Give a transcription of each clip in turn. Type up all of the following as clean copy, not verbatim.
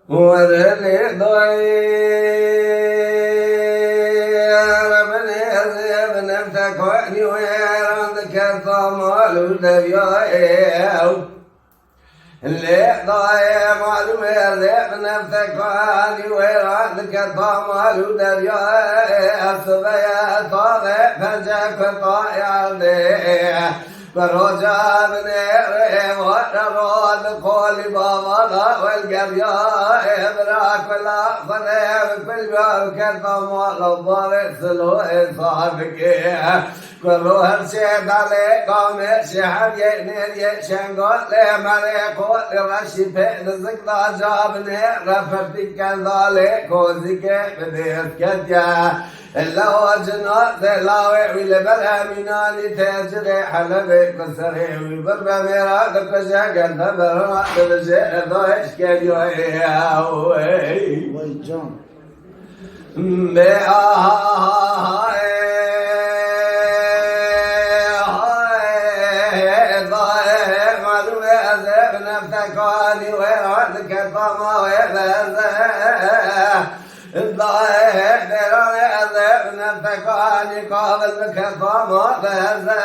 ورني ضير من يزيب نفسك وعني ويرانك الطمال ودبيائي اللي ضايع معلوم يزيب نفسك وعني ويرانك الطمال ودبيائي الصبية طاضع فجاك طائع ليه برجع من يريم ونرود قولي بابا والقرياء براك ولا خذيب كل يوم كالطم والضارب سلوء صاحبك كله هرشيد عليكم شحب ينير يشنقل لمريق ولرشي بين الزقضة جابني رفتك ذلك وزك بديت كتيا إلا وجنا ذلاوي ولبلا مناني تجري حلبي كسري والبربة ميرادك شاقل فبرا تبشي ضويش كاليوي ويجان نفتكاني ويرادك الطما ويبزه الضايح دراني أذيب نفتكاني قابل بك الطما بزه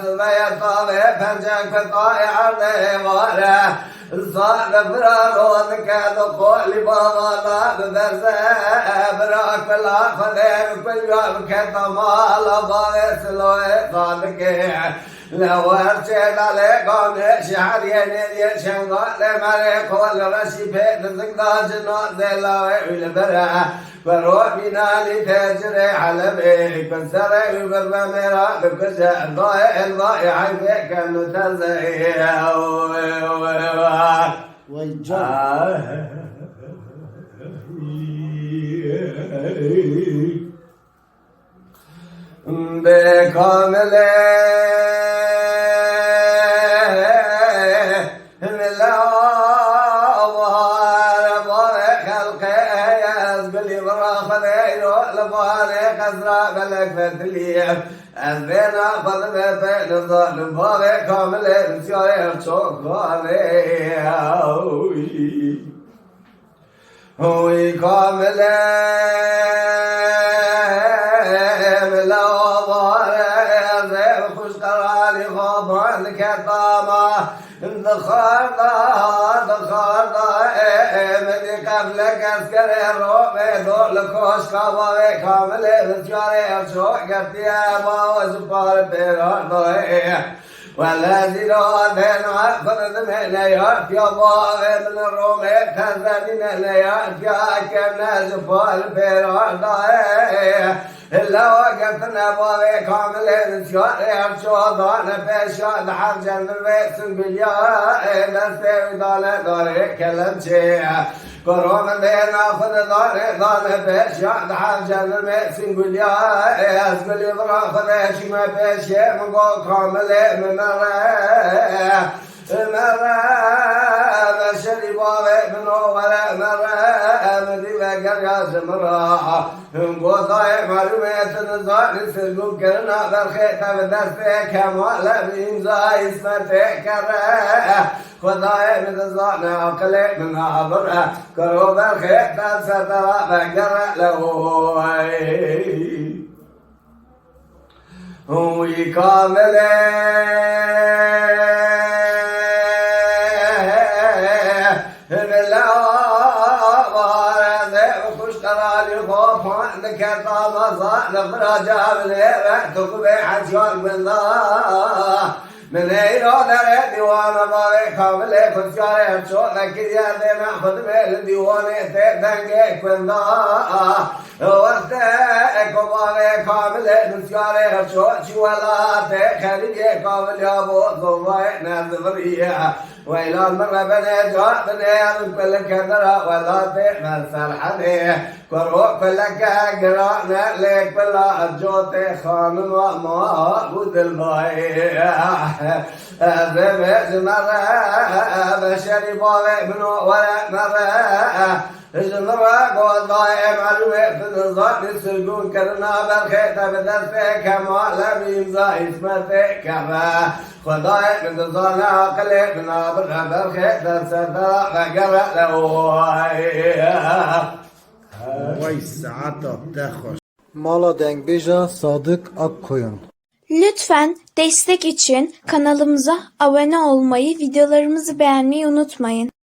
صبي الطبي فنجك الطائع الضيوانه الصعب برارودك دخول بابا الله ببرزه براك الله خذيب كل يوم كالطما لبابي سلوي صادق لو ارشد عليكم شعر ينير شنقال مريق والرشي بيت الزقضة جنوط ذلاوي والبرع فروح بنالي تجري على بيك والسري وبربا ميرا بكسع الضائع فيك المتزعي أذبنا فضل بين الظالم بابي كامل انسياري شوكوالي هوي كامل بلا وضاري زيب خوش قرالي خبران كتاما دخاردا مدي قبلك اسكري الرومي دول كوش كاباوي كامل انسياري شوكتي أبا وزبار بيران ضوئي والذي رادين عفرد من يات يا باغي من الرومي تنزلين ليات يا كم نزفال بيرادائي إلا وقفتنا باغي كاملين شواري الشوضان بيشاد حرجا البيت باليائي نستوي داري كلم شيء كروم الليل أخذ داري بيشاد حرجا البيت باليائي أسقل يبرا خذيش ما بيشي مقو كاملين من مرة بشري بابي من ولا مرة مدي بقر يا سمرة قوطاي معلومات النزار سلوك كرنا بالخيط بدرسك كمالا بإنزاي اسمتك كره خداي من الزان عقلي من عبره كرو بالخيط سترى بقر له هو كامل كطامة صالح رجال ليرتك بحجر من الله من ايرو دري ديوان باري كامل كتشاري هرشوك يا دينا خد ميل ديوان تدنگك من الله وقتك باري كامل كتشاري هرشوك ولا تخرج كامل يا بو ضوء نذريه وإلى المرة بني جاء بني من كل كدرة ولا تحمل سرحني كروك كلك قرانا لك بلا الجوت خان ومعبود البايع بمز مرة بشري بابي منو ولا مرة جنرا قضاء معلومة في النظام السجون كرنا بالخيط بدرسه كما لم يمزى اسمته كما خضاء من ظنا قلب من أبرها بالخيط درسه فقرأ له Vay saata dehoş. Mala Dengbêja Sadık Akkoyun. Lütfen destek için kanalımıza abone olmayı, videolarımızı beğenmeyi unutmayın.